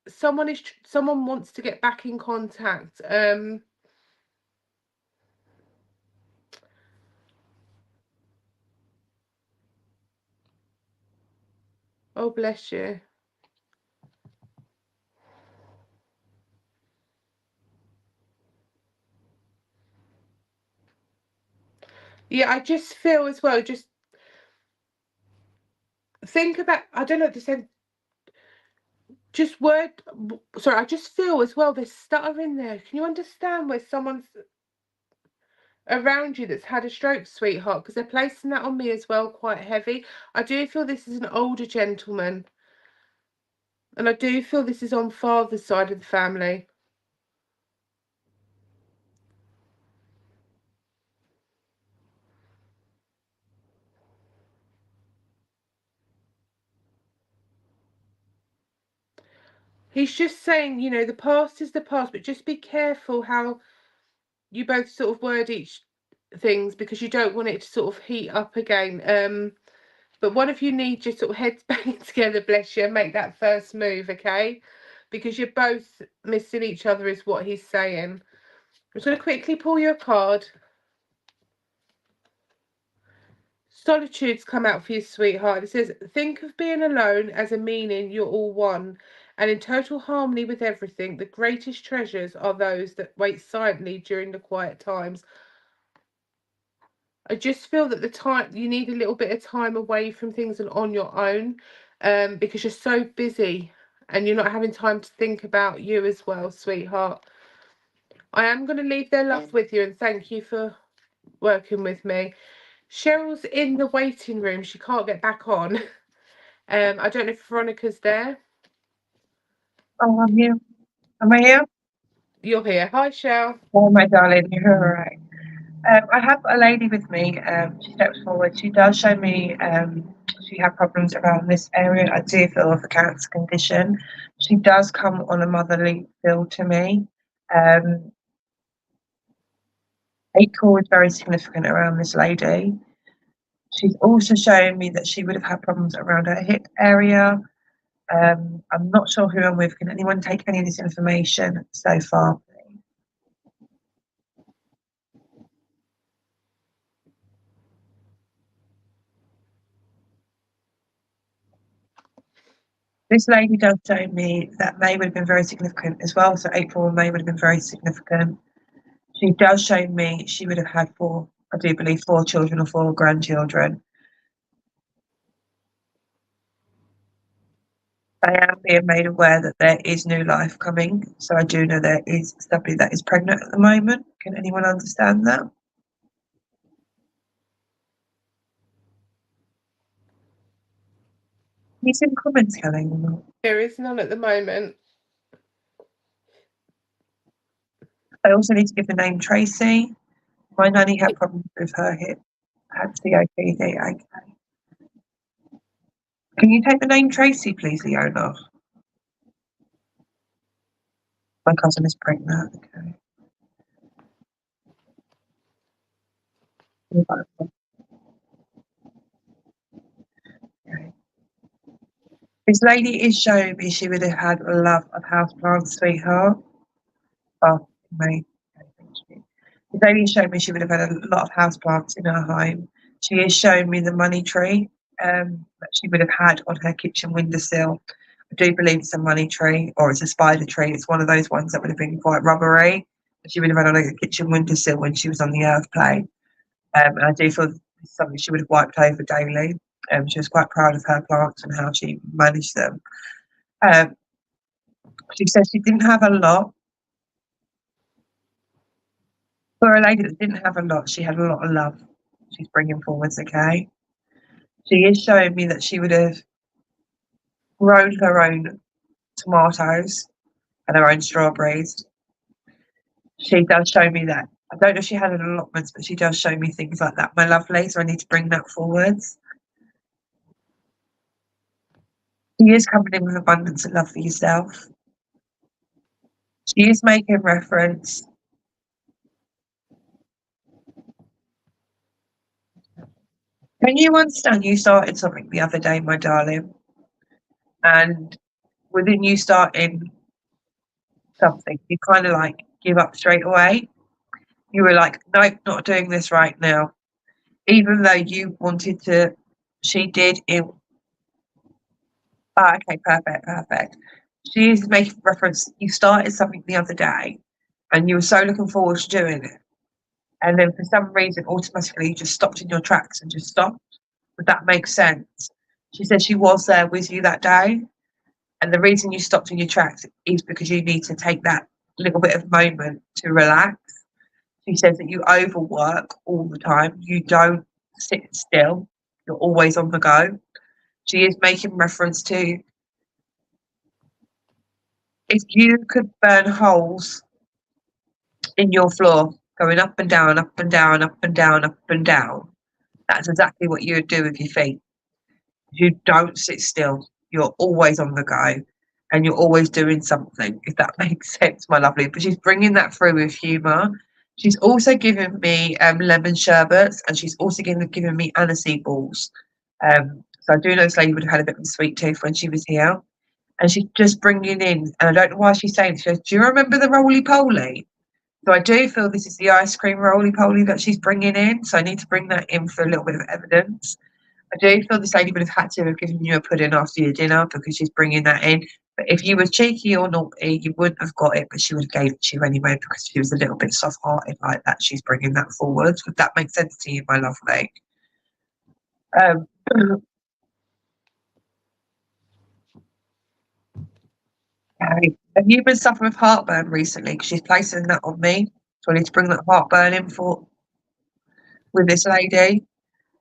someone wants to get back in contact. Oh, bless you. Yeah, I just feel as well, just think about, I don't know the same, just sorry, I just feel as well there's stutter in there. Can you understand where someone's around you that's had a stroke, sweetheart? Because they're placing that on me as well, quite heavy. I do feel this is an older gentleman, and I do feel this is on father's side of the family. He's just saying, you know, the past is the past, but just be careful how you both sort of word each things, because you don't want it to sort of heat up again. But one of you need your sort of heads banging together, bless you, and make that first move, okay? Because you're both missing each other is what he's saying. I'm just going to quickly pull you a card. Solitude's come out for you, sweetheart. It says, think of being alone as a meaning you're all one, and in total harmony with everything. The greatest treasures are those that wait silently during the quiet times. I just feel that the time you need a little bit of time away from things and on your own, because you're so busy and you're not having time to think about you as well, sweetheart. I am going to leave their love with you and thank you for working with me. Cheryl's in the waiting room. She can't get back on. I don't know if Veronica's there. Oh, I'm here. Am I here? You're here. Hi, Cheryl. Oh, my darling, you're all right. I have a lady with me. She steps forward. She does show me she had problems around this area. I do feel of a cancer condition. She does come on a motherly feel to me. April is very significant around this lady. She's also showing me that she would have had problems around her hip area. I'm not sure who I'm with. Can anyone take any of this information so far? This lady does show me that May would have been very significant as well. So April and May would have been very significant. She does show me she would have had four, I do believe, 4 children or 4 grandchildren. I am being made aware that there is new life coming. So I do know there is somebody that is pregnant at the moment. Can anyone understand that? Can you see the comments, Kellie? There is none at the moment. I also need to give the name Tracy. My nanny had problems with her hip, had COPD. Okay. Can you take the name Tracy, please, Leona? My cousin is pregnant. Okay. Okay. This lady is showing me she would have had a love of houseplants, sweetheart. Oh, mate. This lady is showing me she would have had a lot of houseplants in her home. She is showing me the money tree that she would have had on her kitchen windowsill. I do believe it's a money tree or it's a spider tree. It's one of those ones that would have been quite rubbery. She would have had on her kitchen windowsill when she was on the earth plane. And I do feel it's something she would have wiped over daily. She was quite proud of her plants and how she managed them. Um, she said she didn't have a lot. For a lady that didn't have a lot, she had a lot of love. She's bringing forwards, okay? She is showing me that she would have grown her own tomatoes and her own strawberries. She does show me that. I don't know if she had an allotments, but she does show me things like that, my lovely. So I need to bring that forwards. She is coming in with abundance and love for yourself. She is making reference. Can you understand you started something the other day, my darling? And within you starting something, you kind of like give up straight away. You were like, nope, not doing this right now. Even though you wanted to, she did it. Oh, okay, perfect. She is making reference. You started something the other day and you were so looking forward to doing it. And then for some reason, automatically, you just stopped in your tracks and just stopped. Would that make sense? She said she was there with you that day. And the reason you stopped in your tracks is because you need to take that little bit of moment to relax. She says that you overwork all the time. You don't sit still. You're always on the go. She is making reference to if you could burn holes in your floor, going up and down, up and down, up and down, up and down, that's exactly what you would do with your feet. You don't sit still. You're always on the go and you're always doing something, if that makes sense, my lovely. But she's bringing that through with humour. She's also given me lemon sherbets and she's also given me aniseed balls. So I do know this lady would have had a bit of a sweet tooth when she was here. And she's just bringing in, and I don't know why she's saying this. She goes, do you remember the roly-poly? So I do feel this is the ice cream roly-poly that she's bringing in. So I need to bring that in for a little bit of evidence. I do feel this lady would have had to have given you a pudding after your dinner because she's bringing that in. But if you were cheeky or naughty, you wouldn't have got it, but she would have gave it to you anyway because she was a little bit soft-hearted like that. She's bringing that forward. Would that make sense to you, my lovely? Have you been suffering with heartburn recently? Because she's placing that on me. So I need to bring that heartburn in for with this lady.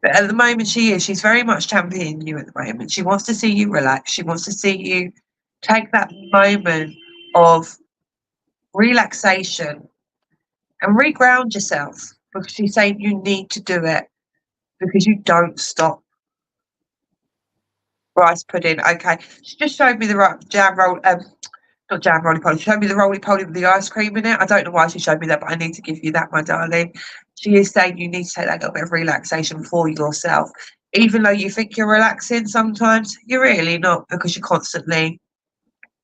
But at the moment she's very much championing you at the moment. She wants to see you relax. She wants to see you take that moment of relaxation and reground yourself because she's saying you need to do it because you don't stop. Rice pudding, okay. She just showed me the jam roll, not jam roly-poly. She showed me the roly-poly with the ice cream in it. I don't know why she showed me that, but I need to give you that, my darling. She is saying you need to take that little bit of relaxation for yourself. Even though you think you're relaxing sometimes, you're really not because you're constantly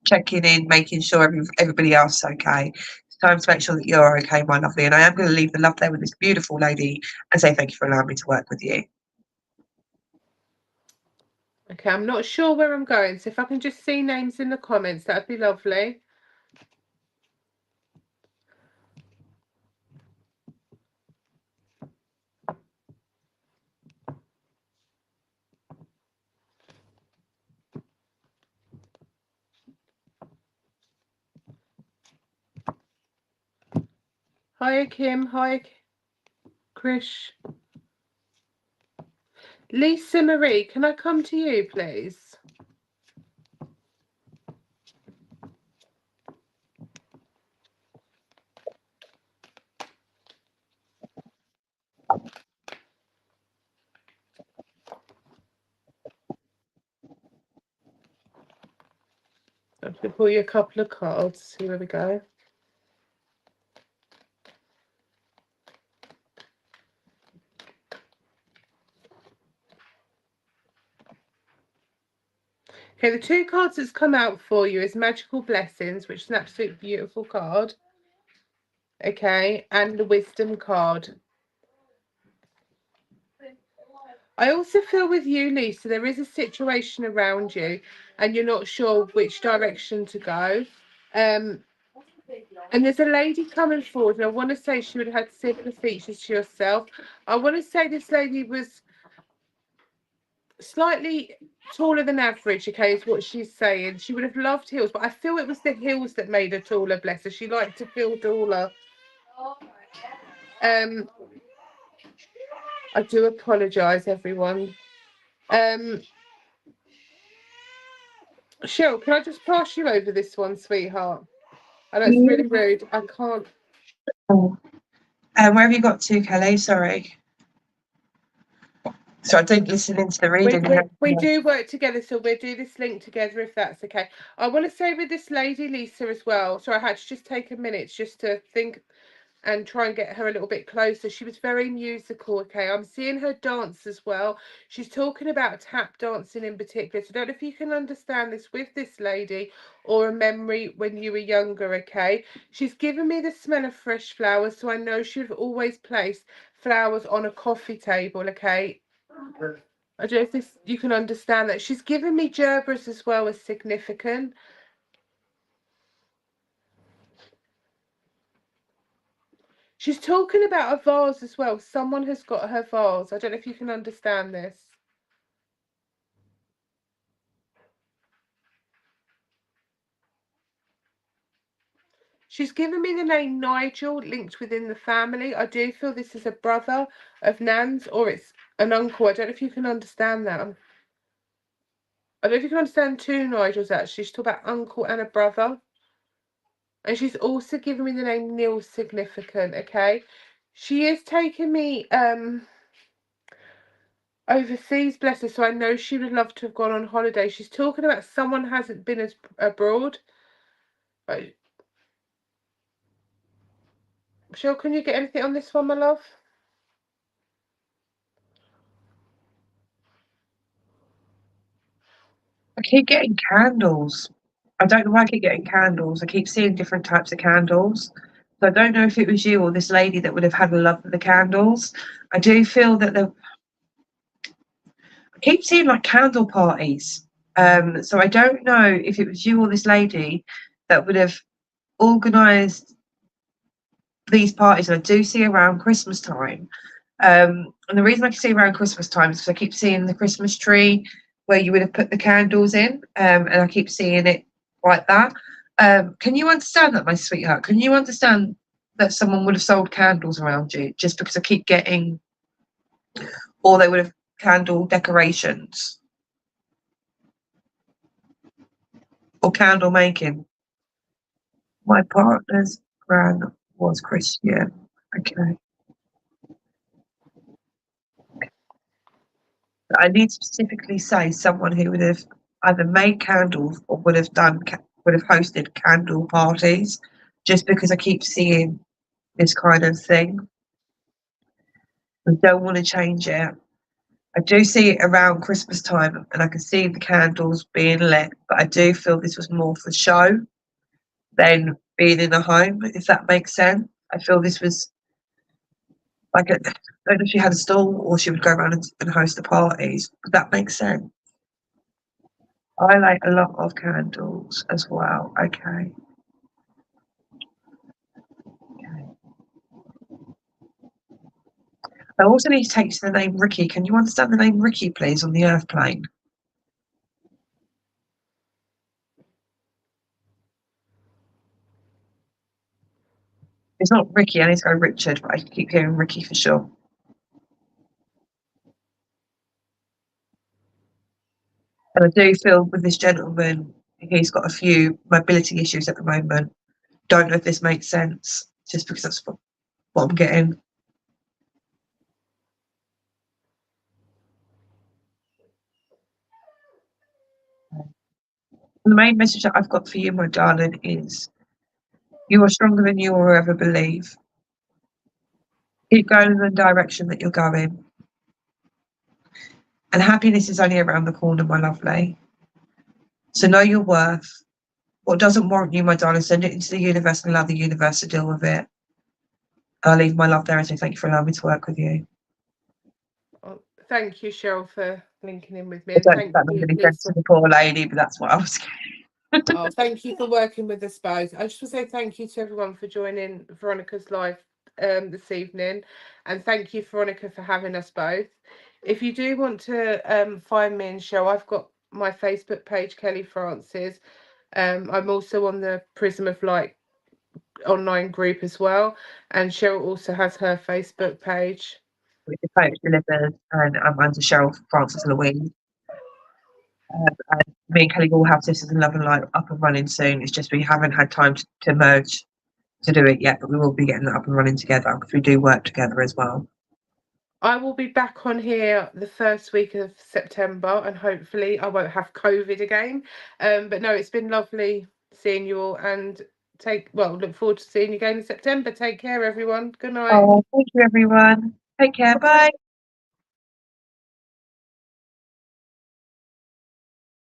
checking in, making sure everybody else is okay. It's time to make sure that you're okay, my lovely. And I am going to leave the love there with this beautiful lady and say thank you for allowing me to work with you. Okay, I'm not sure where I'm going, so if I can just see names in the comments, that'd be lovely. Hi, Kim. Hi, Krish. Lisa Marie, can I come to you, please? I'm going to pull you a couple of cards. Here we go. Okay, the two cards that's come out for you is Magical Blessings, which is an absolutely beautiful card. Okay, and the Wisdom card. I also feel with you, Lisa, there is a situation around you and you're not sure which direction to go. And there's a lady coming forward, and I want to say she would have had similar features to yourself. I want to say this lady was slightly taller than average, okay, is what she's saying. She would have loved heels, but I feel it was the heels that made her taller, bless her. She liked to feel taller. I do apologise, everyone. Cheryl, can I just pass you over this one, sweetheart? I know it's really rude. I can't. Where have you got to, Kelly? Sorry. So I don't listen into the reading. We do work together, so we'll do this link together if that's okay. I want to say with this lady Lisa as well. So I had to just take a minute just to think and try and get her a little bit closer. She was very musical. Okay, I'm seeing her dance as well. She's talking about tap dancing in particular. So I don't know if you can understand this with this lady or a memory when you were younger. Okay, she's given me the smell of fresh flowers, so I know she'd always placed flowers on a coffee table. Okay, I don't know if this you can understand that. She's given me gerbers as well as significant. She's talking about a vase as well. Someone has got her vase. I don't know if you can understand this. She's given me the name Nigel linked within the family. I do feel this is a brother of Nan's or it's an uncle. I don't know if you can understand that. I don't know if you can understand two Nigels actually. She's talking about uncle and a brother. And she's also given me the name Neil significant, okay? She is taking me overseas, bless her, so I know she would love to have gone on holiday. She's talking about someone hasn't been as abroad. Right. Cheryl, can you get anything on this one, my love? I keep getting candles. I don't know why I keep getting candles. I keep seeing different types of candles. So I don't know if it was you or this lady that would have had a love for the candles. I do feel that I keep seeing like candle parties. So I don't know if it was you or this lady that would have organised these parties. And I do see around Christmas time. And the reason I can see around Christmas time is because I keep seeing the Christmas tree where you would have put the candles in, and I keep seeing it like that. Can you understand that, my sweetheart? Can you understand that someone would have sold candles around you just because I keep getting, or they would have candle decorations or candle making? My partner's gran was Christian. Okay. I need to specifically say someone who would have either made candles or would have hosted candle parties, just because I keep seeing this kind of thing. I don't want to change it. I do see it around Christmas time, and I can see the candles being lit, but I do feel this was more for show than being in a home, if that makes sense. I feel this was like I don't know if she had a stall or she would go around and host the parties. But that makes sense. I like a lot of candles as well. Okay. I also need to take you to the name Ricky. Can you understand the name Ricky, please, on the earth plane? It's not Ricky. I need to go Richard, but I keep hearing Ricky for sure. And I do feel with this gentleman, he's got a few mobility issues at the moment. Don't know if this makes sense, just because that's what I'm getting. The main message that I've got for you, my darling, is you are stronger than you will ever believe. Keep going in the direction that you're going. And happiness is only around the corner, my lovely. So know your worth. What doesn't warrant you, my darling, send it into the universe and allow the universe to deal with it. I'll leave my love there and say thank you for allowing me to work with you. Oh, thank you, Cheryl, for linking in with me. I And don't thank that you, really sense to Lisa. the poor lady, but that's what I was. Oh, thank you for working with us both. I just want to say thank you to everyone for joining Veronica's live this evening, and thank you, Veronica, for having us both. If you do want to find me and Cheryl, I've got my Facebook page, Kellie Francis. I'm also on the Prism of Light online group as well, and Cheryl also has her Facebook page. With the coach delivered, and I'm under Cheryl Francis Louise. And me and Kellie will have Sisters in Love and Light up and running soon. It's just we haven't had time to merge to do it yet, but we will be getting it up and running together because we do work together as well. I will be back on here the first week of September, and hopefully I won't have COVID again. But no, it's been lovely seeing you all, and look forward to seeing you again in September. Take care, everyone. Good night. Oh, thank you, everyone. Take care. Bye.